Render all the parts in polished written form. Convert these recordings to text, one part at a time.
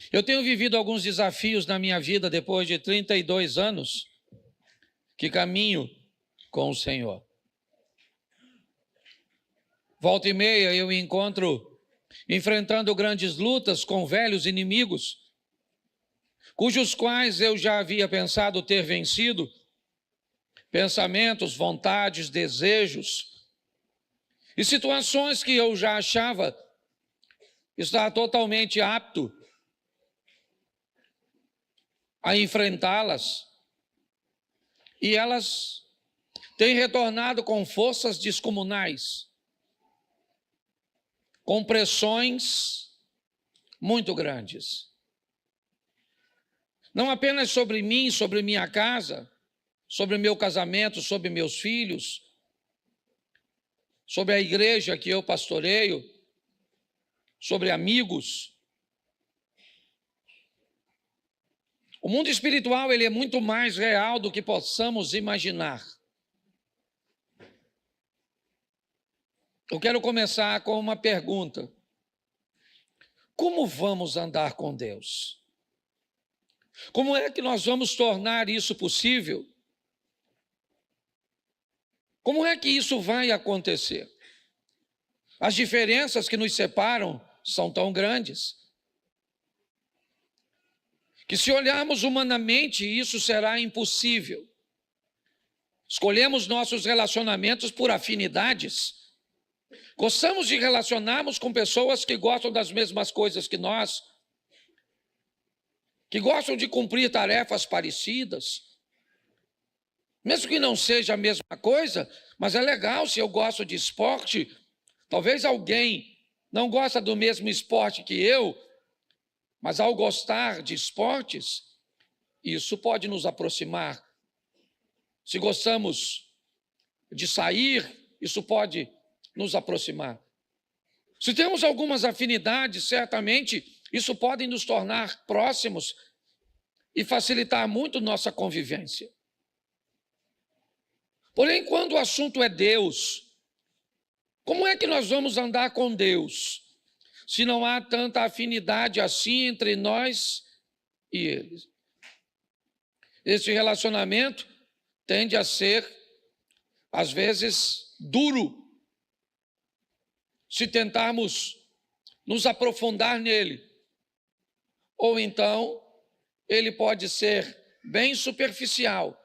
Eu tenho vivido alguns desafios na minha vida depois de 32 anos que caminho com o Senhor. Volta e meia eu me encontro enfrentando grandes lutas com velhos inimigos, cujos quais eu já havia pensado ter vencido, pensamentos, vontades, desejos e situações que eu já achava estar totalmente apto a enfrentá-las, e elas têm retornado com forças descomunais, com pressões muito grandes. Não apenas sobre mim, sobre minha casa, sobre meu casamento, sobre meus filhos, sobre a igreja que eu pastoreio, sobre amigos. O mundo espiritual, ele é muito mais real do que possamos imaginar. Eu quero começar com uma pergunta. Como vamos andar com Deus? Como é que nós vamos tornar isso possível? Como é que isso vai acontecer? As diferenças que nos separam são tão grandes que, se olharmos humanamente, isso será impossível. Escolhemos nossos relacionamentos por afinidades. Gostamos de relacionarmos com pessoas que gostam das mesmas coisas que nós, que gostam de cumprir tarefas parecidas. Mesmo que não seja a mesma coisa, mas é legal se eu gosto de esporte. Talvez alguém não gosta do mesmo esporte que eu, mas ao gostar de esportes, isso pode nos aproximar. Se gostamos de sair, isso pode nos aproximar. Se temos algumas afinidades, certamente isso pode nos tornar próximos e facilitar muito nossa convivência. Porém, quando o assunto é Deus, como é que nós vamos andar com Deus, se não há tanta afinidade assim entre nós e Ele? Esse relacionamento tende a ser, às vezes, duro, se tentarmos nos aprofundar nele. Ou então, ele pode ser bem superficial,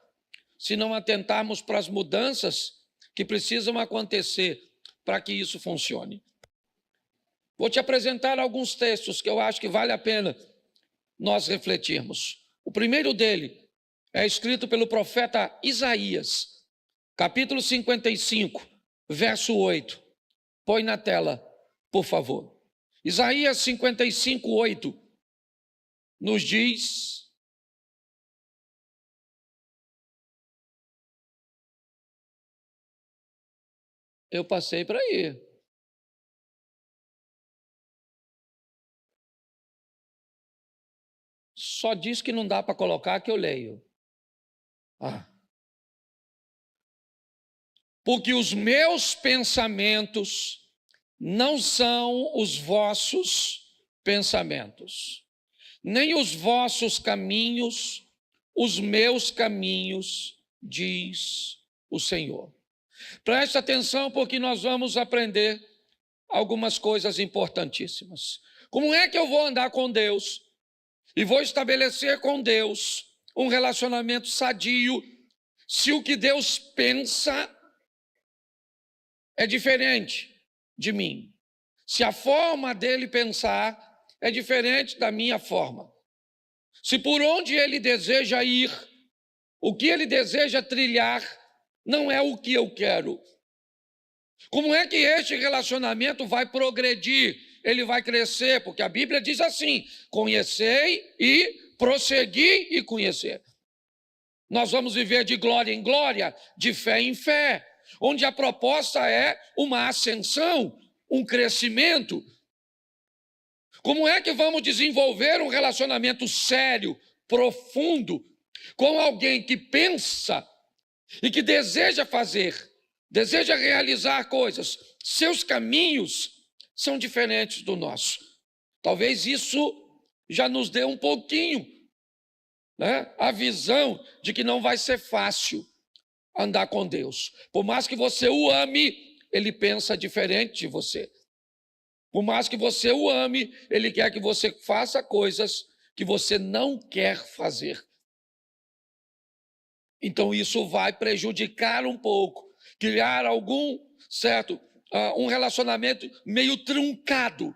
se não atentarmos para as mudanças que precisam acontecer para que isso funcione. Vou te apresentar alguns textos que eu acho que vale a pena nós refletirmos. O primeiro dele é escrito pelo profeta Isaías, capítulo 55, verso 8. Põe na tela, por favor. Isaías 55, 8 nos diz: eu passei para aí. Só diz que não dá para colocar que eu leio. Porque os meus pensamentos não são os vossos pensamentos, nem os vossos caminhos, os meus caminhos, diz o Senhor. Preste atenção, porque nós vamos aprender algumas coisas importantíssimas. Como é que eu vou andar com Deus e vou estabelecer com Deus um relacionamento sadio, se o que Deus pensa é diferente de mim? Se a forma dele pensar é diferente da minha forma? Se por onde ele deseja ir, o que ele deseja trilhar, não é o que eu quero? Como é que este relacionamento vai progredir? Ele vai crescer, porque a Bíblia diz assim: conhecei e prossegui e conhecer. Nós vamos viver de glória em glória, de fé em fé, onde a proposta é uma ascensão, um crescimento. Como é que vamos desenvolver um relacionamento sério, profundo, com alguém que pensa e que deseja fazer, deseja realizar coisas? Seus caminhos são diferentes do nosso. Talvez isso já nos deu um pouquinho, né, a visão de que não vai ser fácil andar com Deus. Por mais que você o ame, ele pensa diferente de você. Por mais que você o ame, ele quer que você faça coisas que você não quer fazer. Então isso vai prejudicar um pouco, criar um relacionamento meio truncado.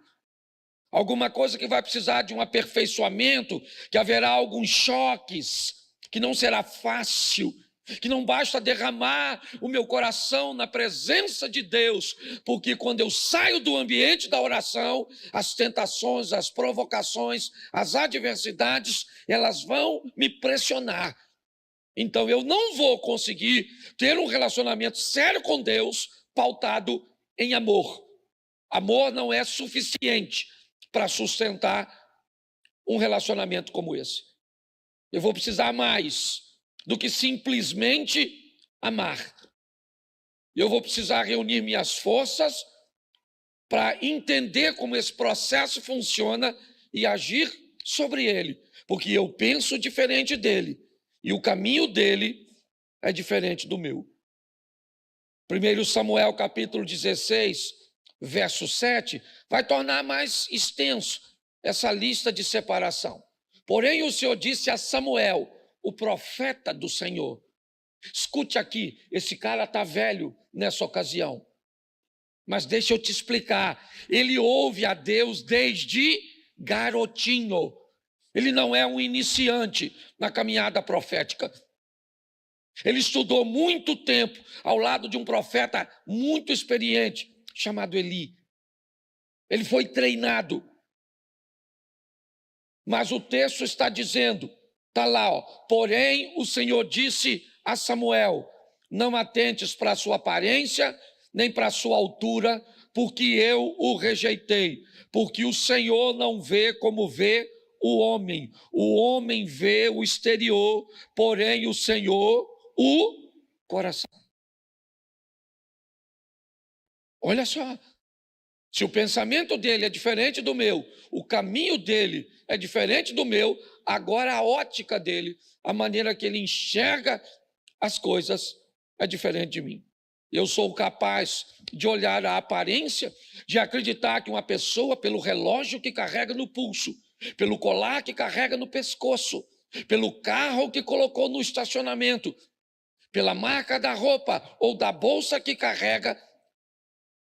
Alguma coisa que vai precisar de um aperfeiçoamento, que haverá alguns choques, que não será fácil, que não basta derramar o meu coração na presença de Deus, porque quando eu saio do ambiente da oração, as tentações, as provocações, as adversidades, elas vão me pressionar. Então eu não vou conseguir ter um relacionamento sério com Deus pautado em amor. Amor não é suficiente para sustentar um relacionamento como esse. Eu vou precisar mais do que simplesmente amar. Eu vou precisar reunir minhas forças para entender como esse processo funciona e agir sobre ele, porque eu penso diferente dele e o caminho dele é diferente do meu. 1 Samuel capítulo 16, verso 7, vai tornar mais extenso essa lista de separação. Porém, o Senhor disse a Samuel, o profeta do Senhor: escute aqui, esse cara está velho nessa ocasião, mas deixa eu te explicar, ele ouve a Deus desde garotinho, ele não é um iniciante na caminhada profética. Ele estudou muito tempo ao lado de um profeta muito experiente, chamado Eli. Ele foi treinado. Mas o texto está dizendo, está lá, ó, porém o Senhor disse a Samuel: não atentes para a sua aparência, nem para a sua altura, porque eu o rejeitei. Porque o Senhor não vê como vê o homem vê o exterior, porém o Senhor o coração. Olha só, se o pensamento dele é diferente do meu, o caminho dele é diferente do meu, agora a ótica dele, a maneira que ele enxerga as coisas é diferente de mim. Eu sou capaz de olhar a aparência, de acreditar que uma pessoa, pelo relógio que carrega no pulso, pelo colar que carrega no pescoço, pelo carro que colocou no estacionamento, pela marca da roupa ou da bolsa que carrega,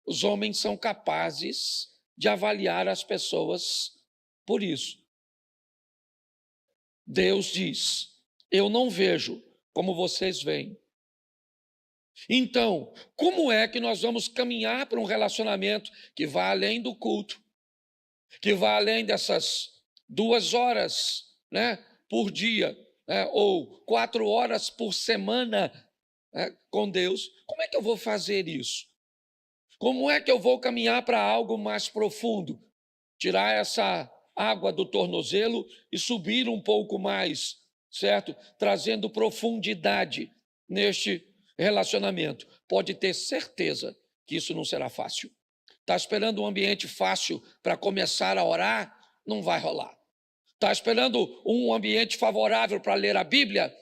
os homens são capazes de avaliar as pessoas por isso. Deus diz: eu não vejo como vocês veem. Então, como é que nós vamos caminhar para um relacionamento que vá além do culto, que vá além dessas 2 horas, né, por dia, ou 4 horas por semana, com Deus? Como é que eu vou fazer isso? Como é que eu vou caminhar para algo mais profundo? Tirar essa água do tornozelo e subir um pouco mais, certo? Trazendo profundidade neste relacionamento. Pode ter certeza que isso não será fácil. Está esperando um ambiente fácil para começar a orar? Não vai rolar. Está esperando um ambiente favorável para ler a Bíblia?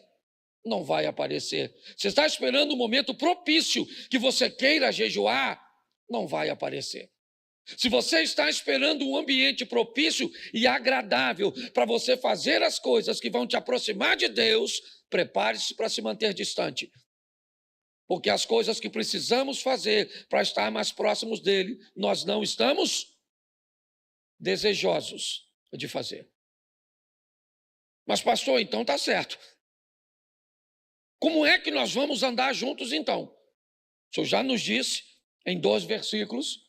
Não vai aparecer. Você está esperando um momento propício que você queira jejuar? Não vai aparecer. Se você está esperando um ambiente propício e agradável para você fazer as coisas que vão te aproximar de Deus, prepare-se para se manter distante. Porque as coisas que precisamos fazer para estar mais próximos dele, nós não estamos desejosos de fazer. Mas pastor, então está certo. Como é que nós vamos andar juntos então? O Senhor já nos disse em 2 versículos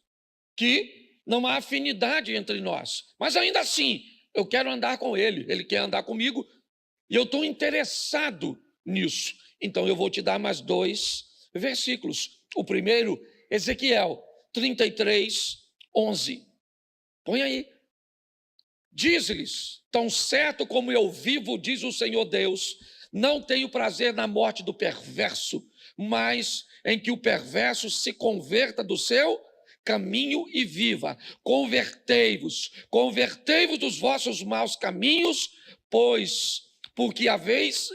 que não há afinidade entre nós. Mas ainda assim, eu quero andar com ele, ele quer andar comigo, e eu estou interessado nisso. Então eu vou te dar mais 2 versículos. O primeiro, Ezequiel 33, 11. Põe aí. Diz-lhes: tão certo como eu vivo, diz o Senhor Deus, não tenho prazer na morte do perverso, mas em que o perverso se converta do seu caminho e viva. Convertei-vos dos vossos maus caminhos, porque haveis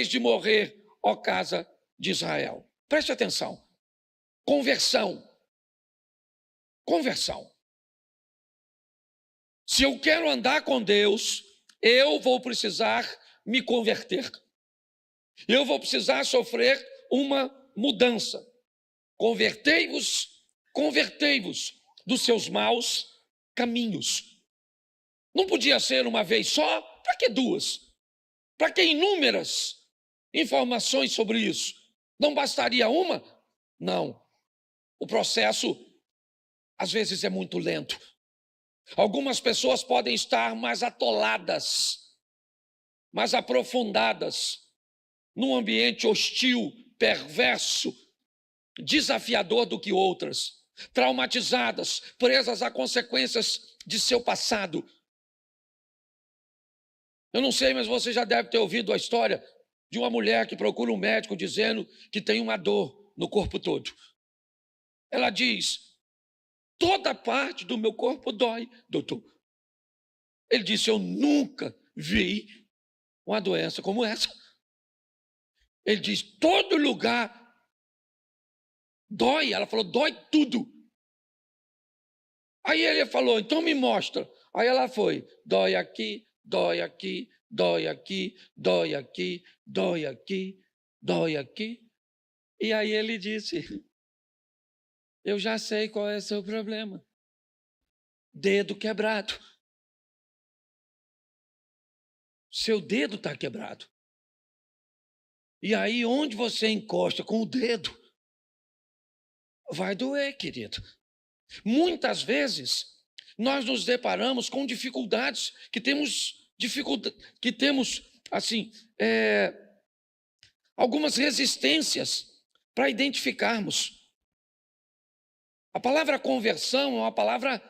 de morrer, ó casa de Israel. Preste atenção. Conversão. Se eu quero andar com Deus, eu vou precisar me converter. Eu vou precisar sofrer uma mudança. Convertei-vos dos seus maus caminhos. Não podia ser uma vez só? Para que duas? Para que inúmeras informações sobre isso? Não bastaria uma? Não. O processo, às vezes, é muito lento. Algumas pessoas podem estar mais atoladas, mais aprofundadas, num ambiente hostil, perverso, desafiador do que outras, traumatizadas, presas a consequências de seu passado. Eu não sei, mas você já deve ter ouvido a história de uma mulher que procura um médico dizendo que tem uma dor no corpo todo. Ela diz: toda parte do meu corpo dói, doutor. Ele disse: eu nunca vi uma doença como essa. Ele diz: todo lugar dói. Ela falou: dói tudo. Aí ele falou: então me mostra. Aí ela foi: dói aqui, dói aqui, dói aqui, dói aqui, dói aqui, dói aqui. E aí ele disse: eu já sei qual é o seu problema. Dedo quebrado. Seu dedo está quebrado. E aí, onde você encosta com o dedo, vai doer, querido. Muitas vezes, nós nos deparamos com dificuldades, algumas resistências para identificarmos. A palavra conversão é uma palavra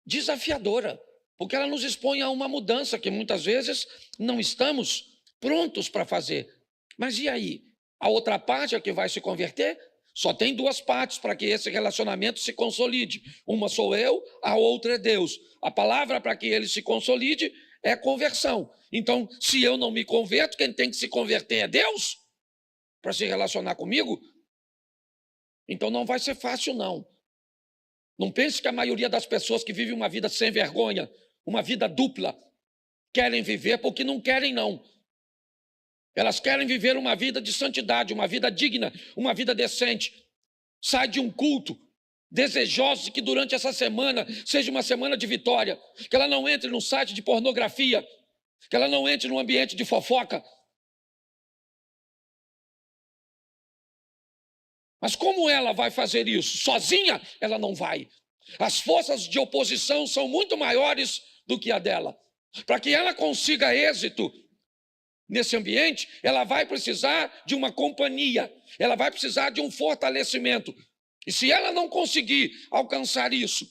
desafiadora, porque ela nos expõe a uma mudança que muitas vezes não estamos prontos para fazer. Mas e aí? A outra parte é que vai se converter? Só tem duas partes para que esse relacionamento se consolide. Uma sou eu, a outra é Deus. A palavra para que ele se consolide é conversão. Então, se eu não me converto, quem tem que se converter é Deus para se relacionar comigo? Então não vai ser fácil, não. Não pense que a maioria das pessoas que vivem uma vida sem vergonha, uma vida dupla, querem viver porque não querem, não. Elas querem viver uma vida de santidade, uma vida digna, uma vida decente. Sai de um culto desejoso de que durante essa semana seja uma semana de vitória, que ela não entre num site de pornografia, que ela não entre num ambiente de fofoca. Mas como ela vai fazer isso? Sozinha, ela não vai. As forças de oposição são muito maiores do que a dela. Para que ela consiga êxito nesse ambiente, ela vai precisar de uma companhia, ela vai precisar de um fortalecimento. E se ela não conseguir alcançar isso,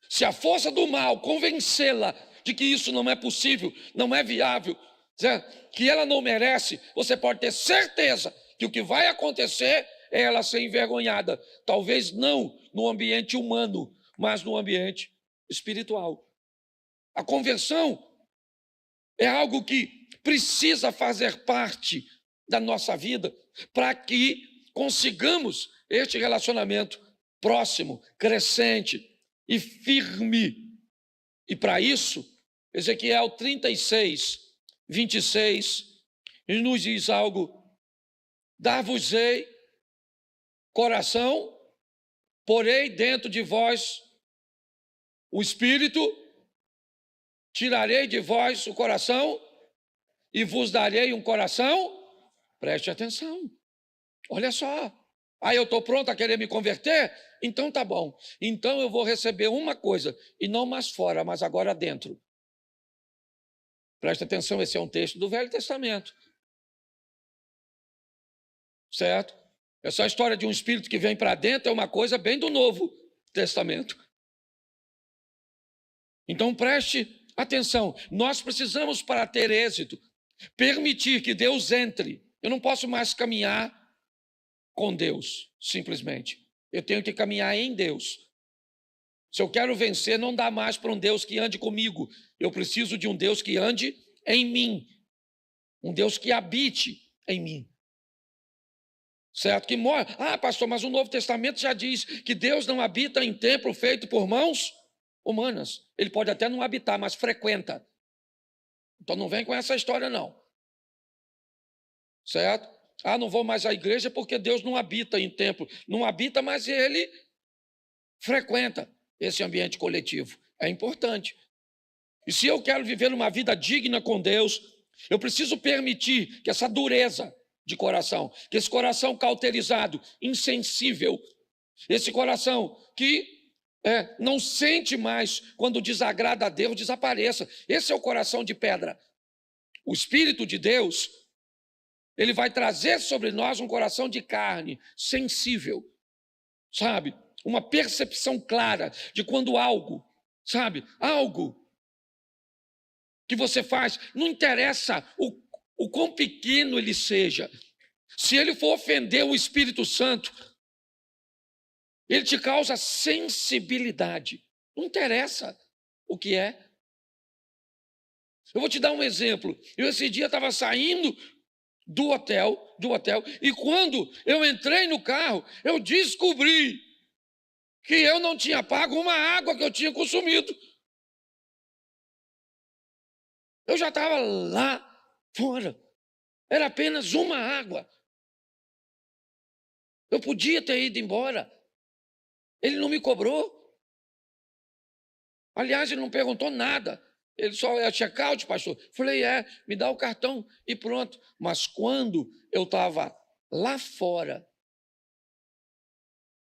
se a força do mal convencê-la de que isso não é possível, não é viável, que ela não merece, você pode ter certeza que o que vai acontecer é ela ser envergonhada. Talvez não no ambiente humano, mas no ambiente espiritual. A conversão é algo que precisa fazer parte da nossa vida para que consigamos este relacionamento próximo, crescente e firme. E para isso, Ezequiel 36, 26, nos diz algo: dar-vos-ei coração, porei dentro de vós o espírito, tirarei de vós o coração e vos darei um coração. Preste atenção. Olha só. Eu estou pronto a querer me converter? Então tá bom. Então eu vou receber uma coisa, e não mais fora, mas agora dentro. Preste atenção, esse é um texto do Velho Testamento. Certo? Essa história de um espírito que vem para dentro é uma coisa bem do Novo Testamento. Então preste atenção, nós precisamos, para ter êxito, permitir que Deus entre. Eu não posso mais caminhar com Deus, simplesmente. Eu tenho que caminhar em Deus. Se eu quero vencer, não dá mais para um Deus que ande comigo. Eu preciso de um Deus que ande em mim. Um Deus que habite em mim. Certo? Que mora. Ah, pastor, mas o Novo Testamento já diz que Deus não habita em templo feito por mãos humanas. Ele pode até não habitar, mas frequenta. Então não vem com essa história, não. Certo? Ah, não vou mais à igreja porque Deus não habita em templo. Não habita, mas ele frequenta esse ambiente coletivo. É importante. E se eu quero viver uma vida digna com Deus, eu preciso permitir que essa dureza de coração, que esse coração cauterizado, insensível, esse coração que não sente mais quando desagrada a Deus, desapareça. Esse é o coração de pedra. O Espírito de Deus, ele vai trazer sobre nós um coração de carne, sensível, sabe? Uma percepção clara de quando algo, sabe? Algo que você faz, não interessa o quão pequeno ele seja. Se ele for ofender o Espírito Santo, ele te causa sensibilidade. Não interessa o que é. Eu vou te dar um exemplo. Eu esse dia estava saindo do hotel, e quando eu entrei no carro, eu descobri que eu não tinha pago uma água que eu tinha consumido. Eu já estava lá fora. Era apenas uma água. Eu podia ter ido embora. Ele não me cobrou. Aliás, ele não perguntou nada. Ele só é check-out, pastor. Falei, me dá o cartão e pronto. Mas quando eu estava lá fora,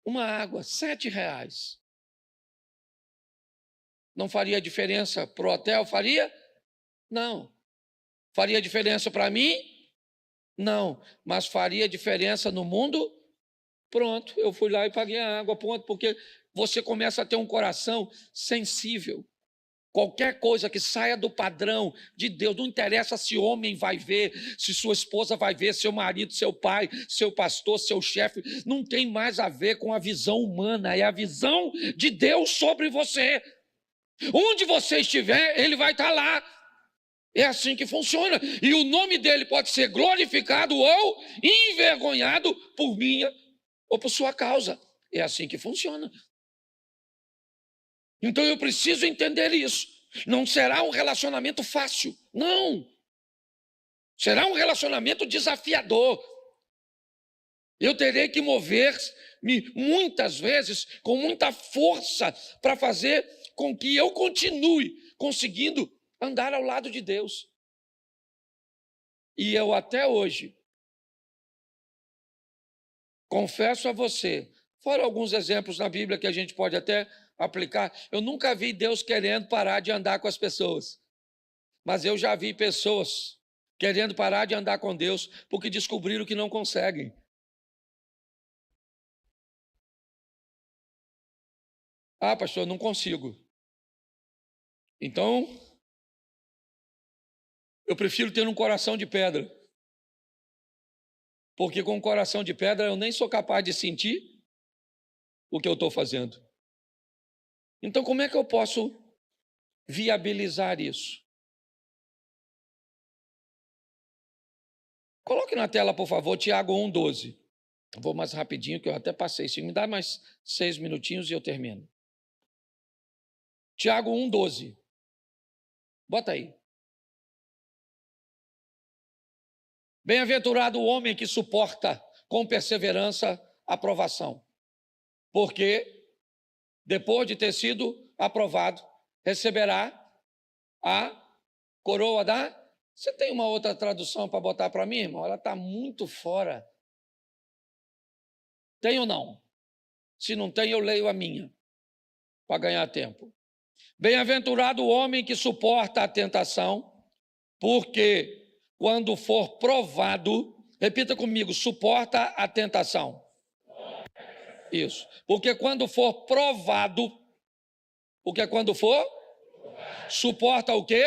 uma água, R$7. Não faria diferença para o hotel? Faria? Não. Faria diferença para mim? Não. Mas faria diferença no mundo? Pronto, eu fui lá e paguei a água, ponto, porque você começa a ter um coração sensível. Qualquer coisa que saia do padrão de Deus, não interessa se homem vai ver, se sua esposa vai ver, seu marido, seu pai, seu pastor, seu chefe, não tem mais a ver com a visão humana, é a visão de Deus sobre você. Onde você estiver, ele vai estar lá. É assim que funciona. E o nome dele pode ser glorificado ou envergonhado por minha ou por sua causa. É assim que funciona. Então eu preciso entender isso. Não será um relacionamento fácil, não. Será um relacionamento desafiador. Eu terei que mover-me muitas vezes com muita força para fazer com que eu continue conseguindo andar ao lado de Deus. E eu até hoje, confesso a você, fora alguns exemplos na Bíblia que a gente pode até aplicar, eu nunca vi Deus querendo parar de andar com as pessoas. Mas eu já vi pessoas querendo parar de andar com Deus porque descobriram que não conseguem. Ah, pastor, eu não consigo. Então, eu prefiro ter um coração de pedra. Porque com um coração de pedra eu nem sou capaz de sentir o que eu estou fazendo. Então, como é que eu posso viabilizar isso? Coloque na tela, por favor, Tiago 1,12. Vou mais rapidinho, que eu até passei. Se me dá mais 6 minutinhos e eu termino. Tiago 1,12. Bota aí. Bem-aventurado o homem que suporta com perseverança a provação, porque depois de ter sido aprovado, receberá a coroa da... Você tem uma outra tradução para botar para mim, irmão? Ela está muito fora. Tem ou não? Se não tem, eu leio a minha, para ganhar tempo. Bem-aventurado o homem que suporta a tentação, porque quando for provado, repita comigo, suporta a tentação. Isso. Porque quando for provado, porque quando for, suporta o quê?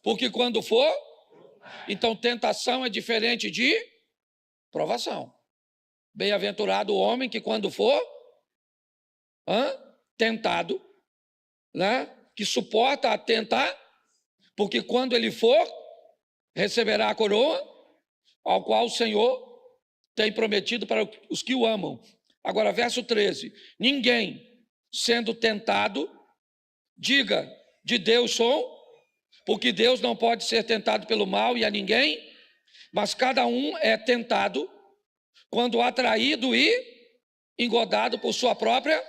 Porque quando for, então tentação é diferente de provação. Bem-aventurado o homem que quando for tentado, né, que suporta a tentar, porque quando ele for, receberá a coroa, ao qual o Senhor tem prometido para os que o amam. Agora, verso 13: ninguém sendo tentado, diga, de Deus sou, porque Deus não pode ser tentado pelo mal e a ninguém, mas cada um é tentado quando atraído e engodado por sua própria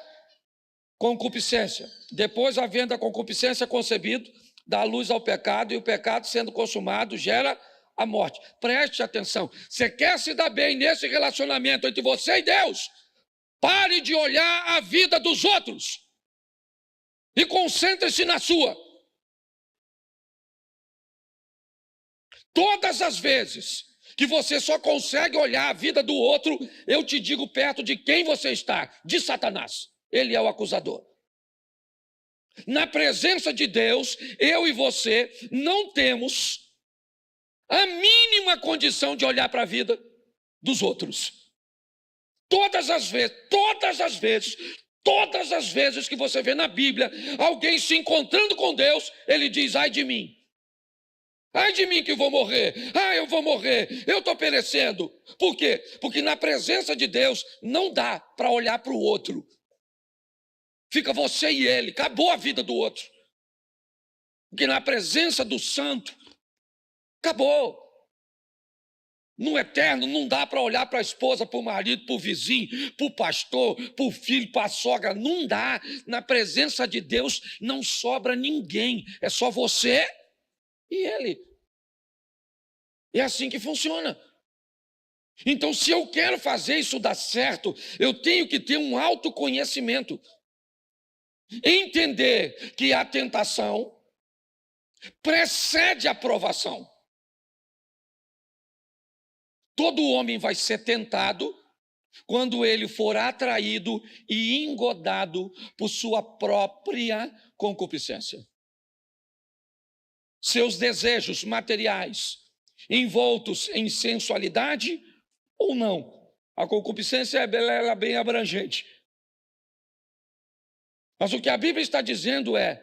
concupiscência. Depois, havendo a concupiscência concebido, dá luz ao pecado, e o pecado, sendo consumado, gera a morte. Preste atenção. Você quer se dar bem nesse relacionamento entre você e Deus? Pare de olhar a vida dos outros e concentre-se na sua. Todas as vezes que você só consegue olhar a vida do outro, eu te digo perto de quem você está, de Satanás. Ele é o acusador. Na presença de Deus, eu e você não temos a mínima condição de olhar para a vida dos outros. Todas as vezes que você vê na Bíblia alguém se encontrando com Deus, ele diz: ai de mim. Ai de mim que vou morrer, eu vou morrer, eu estou perecendo. Por quê? Porque na presença de Deus não dá para olhar para o outro. Fica você e ele, acabou a vida do outro. Porque na presença do santo, acabou. No eterno não dá para olhar para a esposa, para o marido, para o vizinho, para o pastor, para o filho, para a sogra. Não dá. Na presença de Deus não sobra ninguém. É só você e ele. É assim que funciona. Então, se eu quero fazer isso dar certo, eu tenho que ter um autoconhecimento. Entender que a tentação precede a provação. Todo homem vai ser tentado quando ele for atraído e engodado por sua própria concupiscência. Seus desejos materiais envoltos em sensualidade ou não. A concupiscência é bem abrangente. Mas o que a Bíblia está dizendo é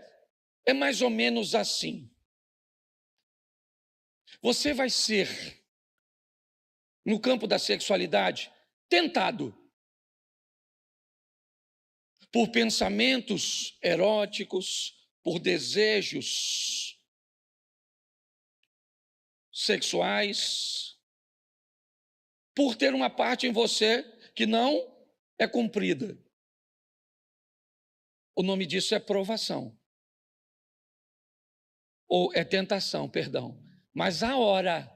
mais ou menos assim. Você vai ser, no campo da sexualidade, tentado por pensamentos eróticos, por desejos sexuais, por ter uma parte em você que não é cumprida. O nome disso é provação. Ou é tentação, perdão. Mas a hora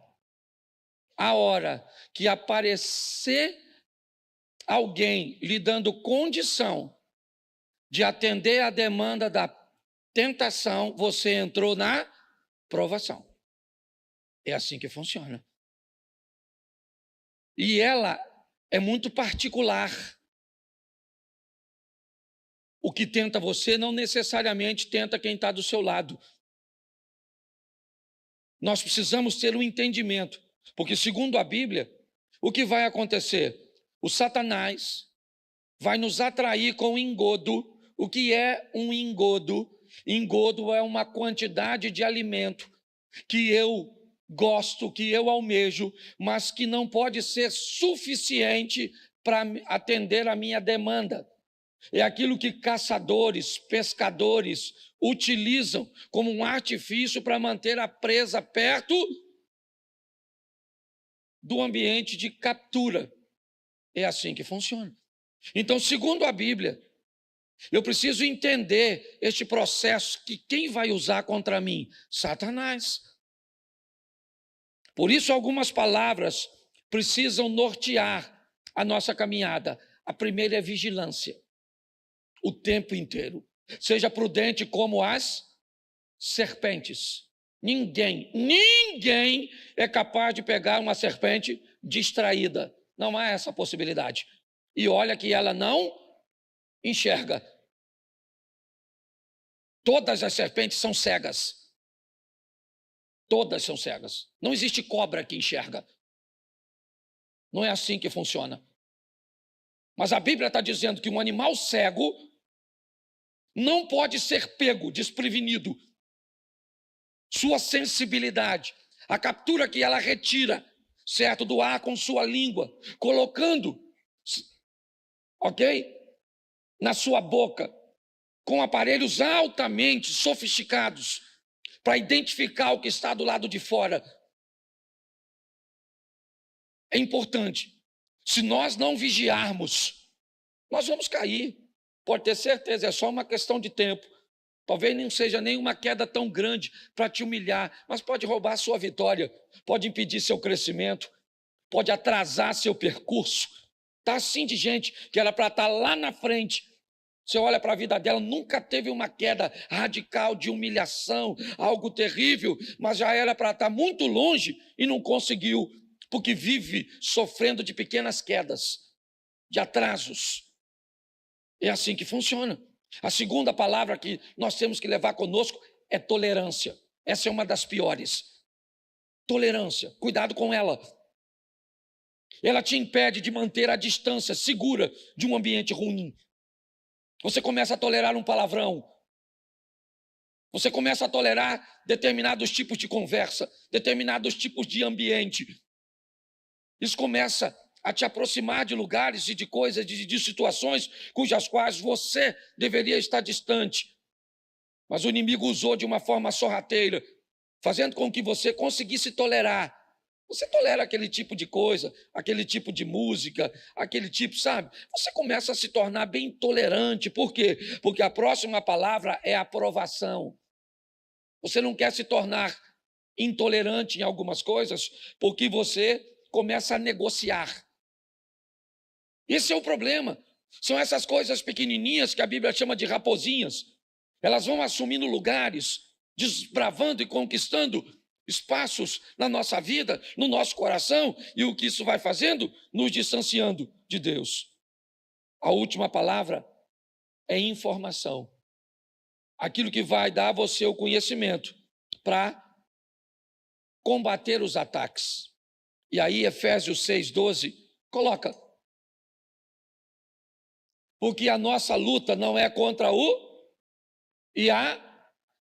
que aparecer alguém lhe dando condição de atender a demanda da tentação, você entrou na provação. É assim que funciona. E ela é muito particular. O que tenta você não necessariamente tenta quem está do seu lado. Nós precisamos ter um entendimento, porque segundo a Bíblia, o que vai acontecer? O Satanás vai nos atrair com engodo. O que é um engodo? Engodo é uma quantidade de alimento que eu gosto, que eu almejo, mas que não pode ser suficiente para atender a minha demanda. É aquilo que caçadores, pescadores utilizam como um artifício para manter a presa perto do ambiente de captura. É assim que funciona. Então, segundo a Bíblia, eu preciso entender este processo que quem vai usar contra mim? Satanás. Por isso, algumas palavras precisam nortear a nossa caminhada. A primeira é vigilância. O tempo inteiro. Seja prudente como as serpentes. Ninguém é capaz de pegar uma serpente distraída. Não há essa possibilidade. E olha que ela não enxerga. Todas as serpentes são cegas. Todas são cegas. Não existe cobra que enxerga. Não é assim que funciona. Mas a Bíblia está dizendo que um animal cego não pode ser pego desprevenido. Sua sensibilidade, a captura que ela retira, certo, do ar com sua língua, colocando, ok, na sua boca, com aparelhos altamente sofisticados para identificar o que está do lado de fora. É importante. Se nós não vigiarmos, nós vamos cair. Pode ter certeza, é só uma questão de tempo. Talvez não seja nenhuma queda tão grande para te humilhar, mas pode roubar sua vitória, pode impedir seu crescimento, pode atrasar seu percurso. Está assim de gente que era para estar lá na frente. Você olha para a vida dela, nunca teve uma queda radical de humilhação, algo terrível, mas já era para estar muito longe e não conseguiu, porque vive sofrendo de pequenas quedas, de atrasos. É assim que funciona. A segunda palavra que nós temos que levar conosco é tolerância. Essa é uma das piores. Tolerância, cuidado com ela. Ela te impede de manter a distância segura de um ambiente ruim. Você começa a tolerar um palavrão. Você começa a tolerar determinados tipos de conversa, determinados tipos de ambiente. Isso começa a te aproximar de lugares e de coisas, de situações cujas quais você deveria estar distante. Mas o inimigo usou de uma forma sorrateira, fazendo com que você conseguisse tolerar. Você tolera aquele tipo de coisa, aquele tipo de música, aquele tipo, sabe? Você começa a se tornar bem tolerante. Por quê? Porque a próxima palavra é aprovação. Você não quer se tornar intolerante em algumas coisas, porque você começa a negociar. Esse é o problema. São essas coisas pequenininhas que a Bíblia chama de raposinhas. Elas vão assumindo lugares, desbravando e conquistando espaços na nossa vida, no nosso coração, e o que isso vai fazendo? Nos distanciando de Deus. A última palavra é informação. Aquilo que vai dar a você o conhecimento para combater os ataques. E aí Efésios 6,12 coloca: porque a nossa luta não é contra o e a,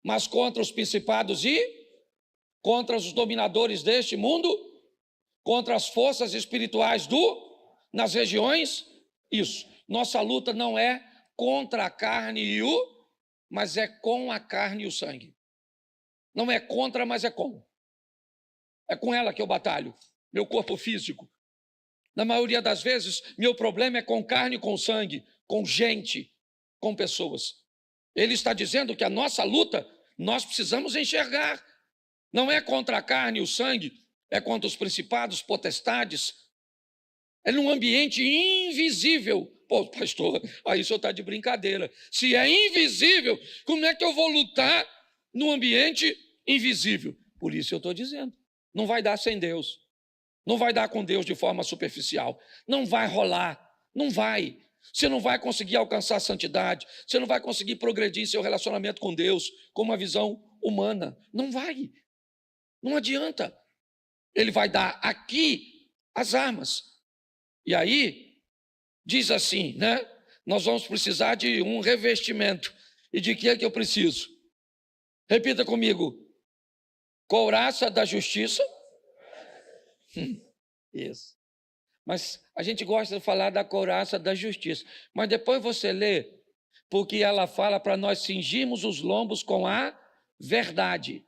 mas contra os principados e contra os dominadores deste mundo, contra as forças espirituais nas regiões. Isso. Nossa luta não é contra a carne e mas é com a carne e o sangue. Não é contra, mas é com. É com ela que eu batalho, meu corpo físico. Na maioria das vezes, meu problema é com carne e com sangue, com gente, com pessoas. Ele está dizendo que a nossa luta, nós precisamos enxergar. Não é contra a carne e o sangue, é contra os principados, potestades. É num ambiente invisível. Pô, pastor, aí o senhor está de brincadeira. Se é invisível, como é que eu vou lutar num ambiente invisível? Por isso eu estou dizendo. Não vai dar sem Deus. Não vai dar com Deus de forma superficial. Não vai rolar. Não vai. Você não vai conseguir alcançar a santidade. Você não vai conseguir progredir em seu relacionamento com Deus com uma visão humana. Não vai. Não adianta. Ele vai dar aqui as armas. E aí, diz assim, né? Nós vamos precisar de um revestimento. E de que é que eu preciso? Repita comigo. Couraça da justiça. Isso. Mas a gente gosta de falar da couraça da justiça. Mas depois você lê, porque ela fala para nós cingirmos os lombos com a verdade.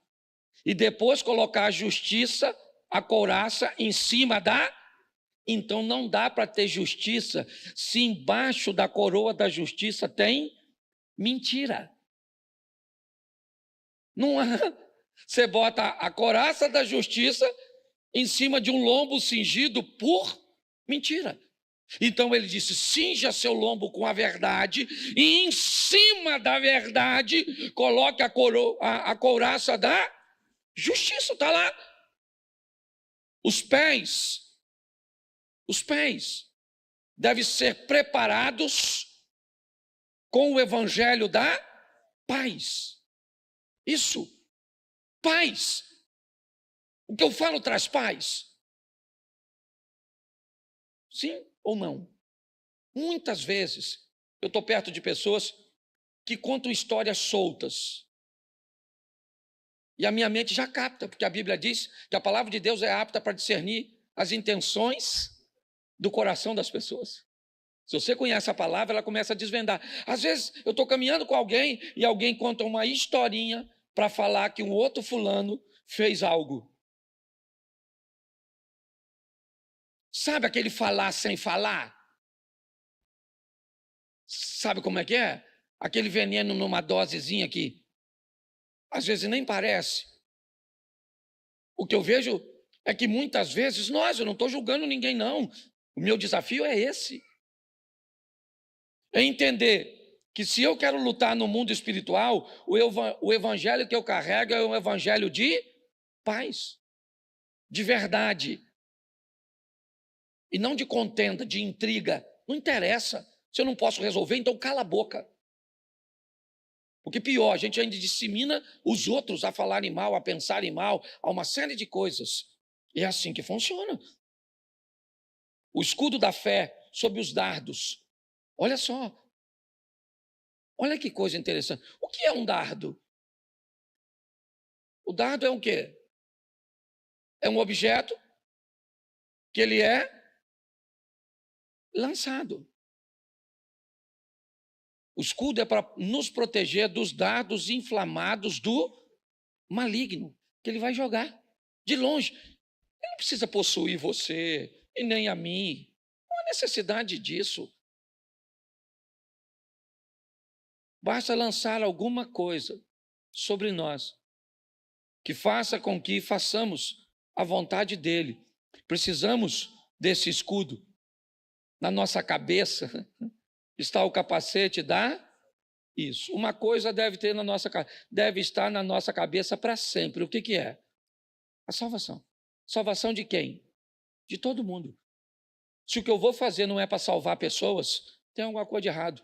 E depois colocar a justiça, a couraça, em cima da... Então não dá para ter justiça se embaixo da coroa da justiça tem mentira. Não há. Você bota a couraça da justiça em cima de um lombo cingido por mentira. Então ele disse: cinja seu lombo com a verdade, e em cima da verdade coloque a couraça da justiça. Está lá. Os pés devem ser preparados com o evangelho da paz. Isso, paz. O que eu falo traz paz? Sim ou não? Muitas vezes eu estou perto de pessoas que contam histórias soltas. E a minha mente já capta, porque a Bíblia diz que a palavra de Deus é apta para discernir as intenções do coração das pessoas. Se você conhece a palavra, ela começa a desvendar. Às vezes eu estou caminhando com alguém e alguém conta uma historinha para falar que um outro fulano fez algo. Sabe aquele falar sem falar? Sabe como é que é? Aquele veneno numa dosezinha que às vezes nem parece. O que eu vejo é que muitas vezes eu não estou julgando ninguém, não. O meu desafio é esse. É entender que se eu quero lutar no mundo espiritual, o evangelho que eu carrego é um evangelho de paz, de verdade, e não de contenda, de intriga. Não interessa. Se eu não posso resolver, então cala a boca. Porque pior, a gente ainda dissemina os outros a falarem mal, a pensarem mal, a uma série de coisas. E é assim que funciona. O escudo da fé sob os dardos. Olha só. Olha que coisa interessante. O que é um dardo? O dardo é um quê? É um objeto que ele é lançado. O escudo é para nos proteger dos dardos inflamados do maligno, que ele vai jogar de longe. Ele não precisa possuir você e nem a mim. Não há necessidade disso. Basta lançar alguma coisa sobre nós que faça com que façamos a vontade dele. Precisamos desse escudo. Na nossa cabeça está o capacete da isso. Uma coisa deve estar na nossa cabeça para sempre. O que que é? A salvação. Salvação de quem? De todo mundo. Se o que eu vou fazer não é para salvar pessoas, tem alguma coisa de errado.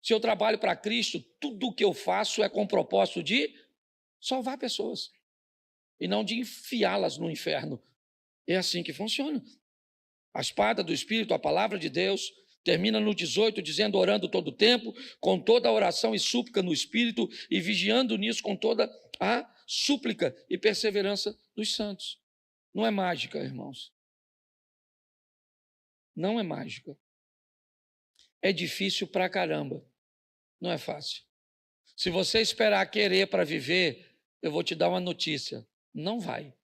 Se eu trabalho para Cristo, tudo o que eu faço é com o propósito de salvar pessoas e não de enfiá-las no inferno. É assim que funciona. A espada do Espírito, a palavra de Deus, termina no 18, dizendo: orando todo o tempo, com toda a oração e súplica no Espírito, e vigiando nisso com toda a súplica e perseverança dos santos. Não é mágica, irmãos. Não é mágica. É difícil pra caramba. Não é fácil. Se você esperar querer para viver, eu vou te dar uma notícia. Não vai.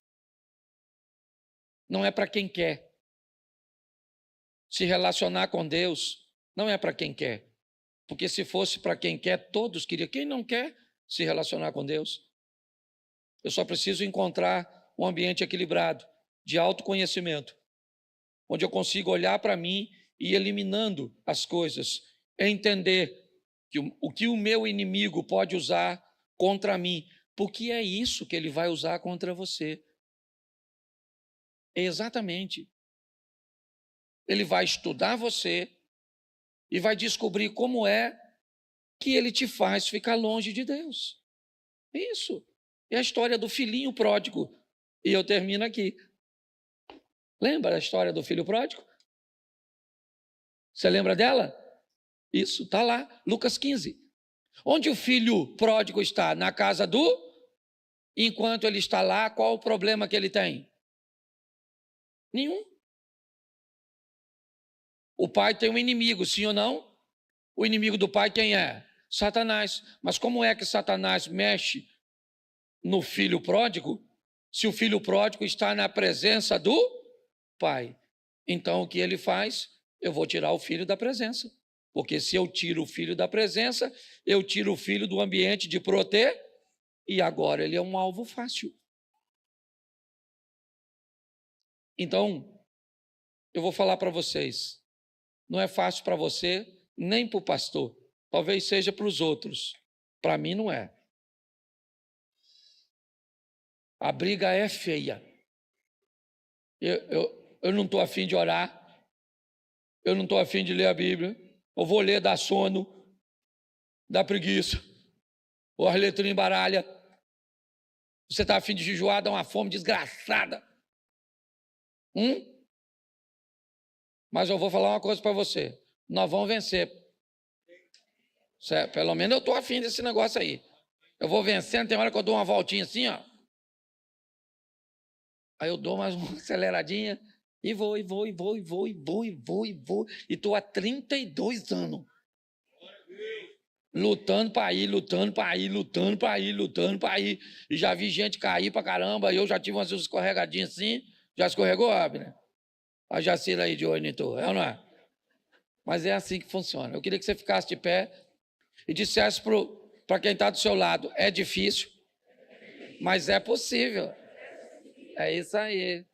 Não é para quem quer. Se relacionar com Deus não é para quem quer. Porque se fosse para quem quer, todos queriam. Quem não quer se relacionar com Deus? Eu só preciso encontrar um ambiente equilibrado, de autoconhecimento, onde eu consigo olhar para mim e ir eliminando as coisas, entender que o que o meu inimigo pode usar contra mim, porque é isso que ele vai usar contra você. É exatamente. Ele vai estudar você e vai descobrir como é que ele te faz ficar longe de Deus. Isso. É a história do filhinho pródigo. E eu termino aqui. Lembra a história do filho pródigo? Você lembra dela? Isso, está lá, Lucas 15. Onde o filho pródigo está? Na casa do... Enquanto ele está lá, qual o problema que ele tem? Nenhum. O pai tem um inimigo, sim ou não? O inimigo do pai quem é? Satanás. Mas como é que Satanás mexe no filho pródigo, se o filho pródigo está na presença do pai? Então o que ele faz? Eu vou tirar o filho da presença. Porque se eu tiro o filho da presença, eu tiro o filho do ambiente de proteger, e agora ele é um alvo fácil. Então, eu vou falar para vocês, não é fácil para você, nem para o pastor. Talvez seja para os outros. Para mim não é. A briga é feia. Eu não estou afim de orar. Eu não estou afim de ler a Bíblia. Eu vou ler, dá sono, dá preguiça. Ou as letrinhas embaralha. Você está afim de jejuar, dá uma fome desgraçada. Mas eu vou falar uma coisa para você. Nós vamos vencer. Certo? Pelo menos eu estou afim desse negócio aí. Eu vou vencendo, tem hora que eu dou uma voltinha assim, ó. Aí eu dou mais uma aceleradinha e vou. E estou há 32 anos. Lutando para ir. E já vi gente cair para caramba. Eu já tive umas escorregadinhas assim. Já escorregou, Abner? A Jacira aí de olho em tu, é ou não é? Mas é assim que funciona. Eu queria que você ficasse de pé e dissesse para quem está do seu lado, é difícil, mas é possível. É isso aí.